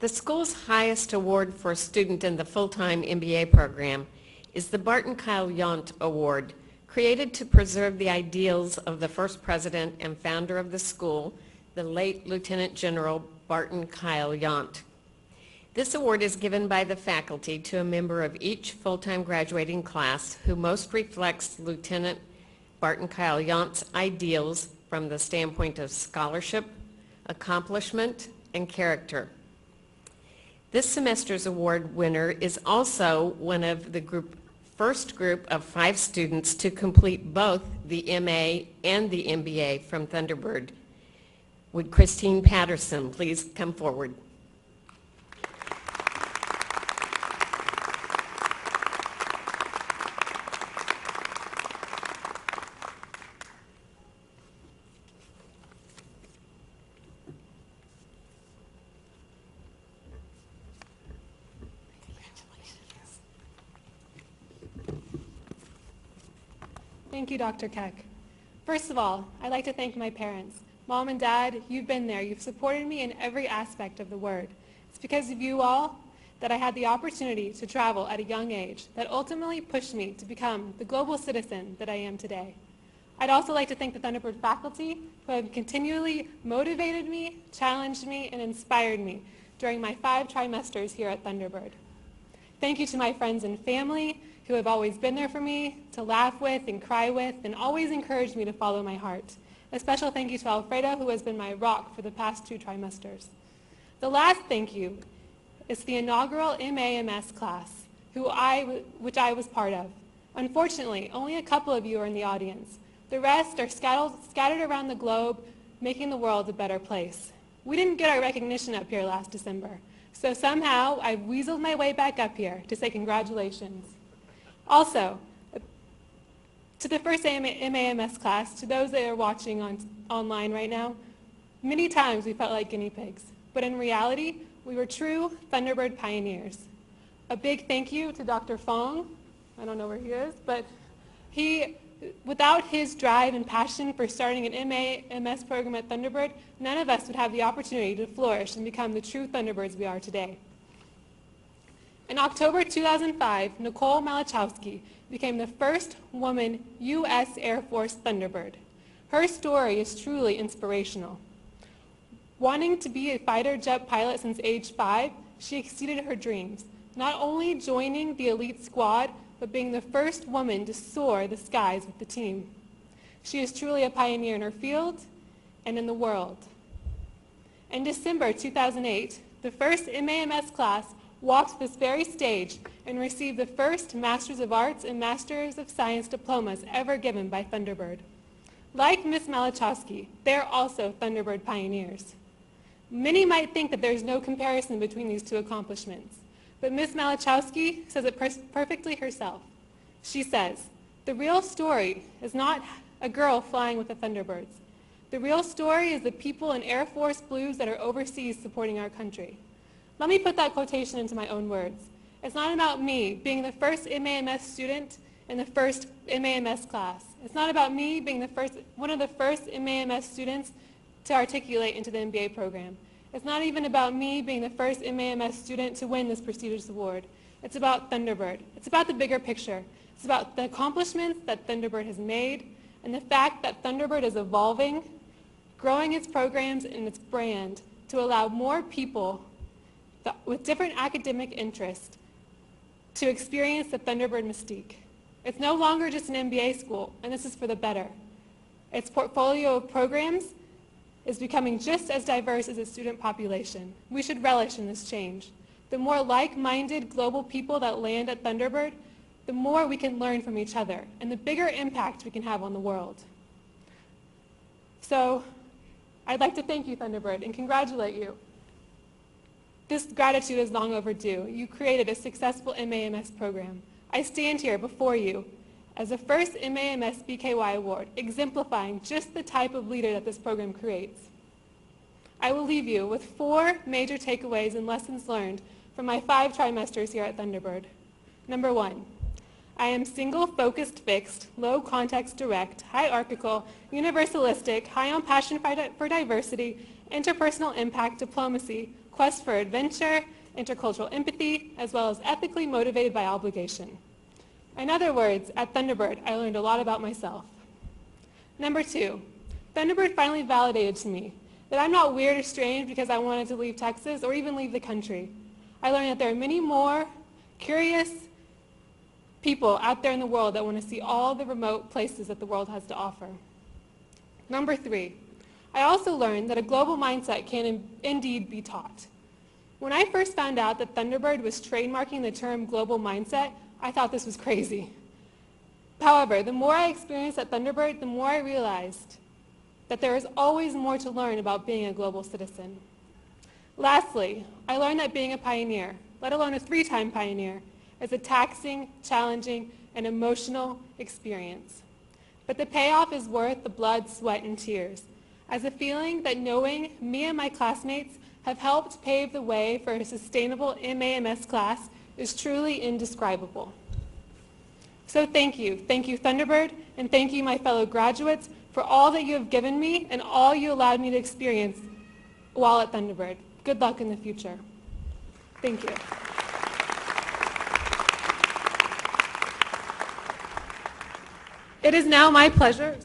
The school's highest award for a student in the full-time MBA program is the Barton Yount Award, created to preserve the ideals of the first president and founder of the school, the late Lieutenant General Barton Yount. This award is given by the faculty to a member of each full-time graduating class who most reflects Lieutenant Barton Yount's ideals from the standpoint of scholarship, accomplishment, and character. This semester's award winner is also one of the first group of 5 students to complete both the MA and the MBA from Thunderbird. Would Christine Patterson please come forward? Thank you, Dr. Keck. First of all, I'd like to thank my parents. Mom and Dad, you've been there. You've supported me in every aspect of the word. It's because of you all that I had the opportunity to travel at a young age that ultimately pushed me to become the global citizen that I am today. I'd also like to thank the Thunderbird faculty who have continually motivated me, challenged me, and inspired me during my 5 trimesters here at Thunderbird. Thank you to my friends and family who have always been there for me, to laugh with and cry with, and always encouraged me to follow my heart. A special thank you to Alfredo, who has been my rock for the past 2 trimesters. The last thank you is the inaugural MAMS class, which I was part of. Unfortunately, only a couple of you are in the audience. The rest are scattered around the globe, making the world a better place. We didn't get our recognition up here last December, so somehow I weaseled my way back up here to say congratulations. Also, to the first MAMS class, to those that are watching online right now, many times we felt like guinea pigs, but in reality, we were true Thunderbird pioneers. A big thank you to Dr. Fong. I don't know where he is, but without his drive and passion for starting an MAMS program at Thunderbird, none of us would have the opportunity to flourish and become the true Thunderbirds we are today. In October 2005, Nicole Malachowski became the first woman U.S. Air Force Thunderbird. Her story is truly inspirational. Wanting to be a fighter jet pilot since age 5, she exceeded her dreams, not only joining the elite squad, but being the first woman to soar the skies with the team. She is truly a pioneer in her field and in the world. In December 2008, the first MAMS class walked this very stage and received the first Masters of Arts and Masters of Science diplomas ever given by Thunderbird. Like Ms. Malachowski, they're also Thunderbird pioneers. Many might think that there's no comparison between these 2 accomplishments, but Ms. Malachowski says it perfectly herself. She says, "The real story is not a girl flying with the Thunderbirds. The real story is the people in Air Force Blues that are overseas supporting our country." Let me put that quotation into my own words. It's not about me being the first MAMS student in the first MAMS class. It's not about me being one of the first MAMS students to articulate into the MBA program. It's not even about me being the first MAMS student to win this prestigious award. It's about Thunderbird. It's about the bigger picture. It's about the accomplishments that Thunderbird has made and the fact that Thunderbird is evolving, growing its programs and its brand to allow more people with different academic interests to experience the Thunderbird mystique. It's no longer just an MBA school, and this is for the better. Its portfolio of programs is becoming just as diverse as its student population. We should relish in this change. The more like-minded global people that land at Thunderbird, the more we can learn from each other, and the bigger impact we can have on the world. So, I'd like to thank you, Thunderbird, and congratulate you. This gratitude is long overdue. You created a successful MAMS program. I stand here before you as the first MAMS BKY award, exemplifying just the type of leader that this program creates. I will leave you with 4 major takeaways and lessons learned from my 5 trimesters here at Thunderbird. Number 1, I am single, focused, fixed, low context, direct, hierarchical, universalistic, high on passion for diversity, interpersonal impact, diplomacy, quest for adventure, intercultural empathy, as well as ethically motivated by obligation. In other words, at Thunderbird, I learned a lot about myself. Number 2, Thunderbird finally validated to me that I'm not weird or strange because I wanted to leave Texas or even leave the country. I learned that there are many more curious people out there in the world that want to see all the remote places that the world has to offer. Number 3, I also learned that a global mindset can indeed be taught. When I first found out that Thunderbird was trademarking the term global mindset, I thought this was crazy. However, the more I experienced at Thunderbird, the more I realized that there is always more to learn about being a global citizen. Lastly, I learned that being a pioneer, let alone a 3-time pioneer, is a taxing, challenging, and emotional experience. But the payoff is worth the blood, sweat, and tears, as a feeling that knowing me and my classmates have helped pave the way for a sustainable MAMS class is truly indescribable. So thank you Thunderbird, and thank you my fellow graduates for all that you have given me and all you allowed me to experience while at Thunderbird. Good luck in the future. Thank you. It is now my pleasure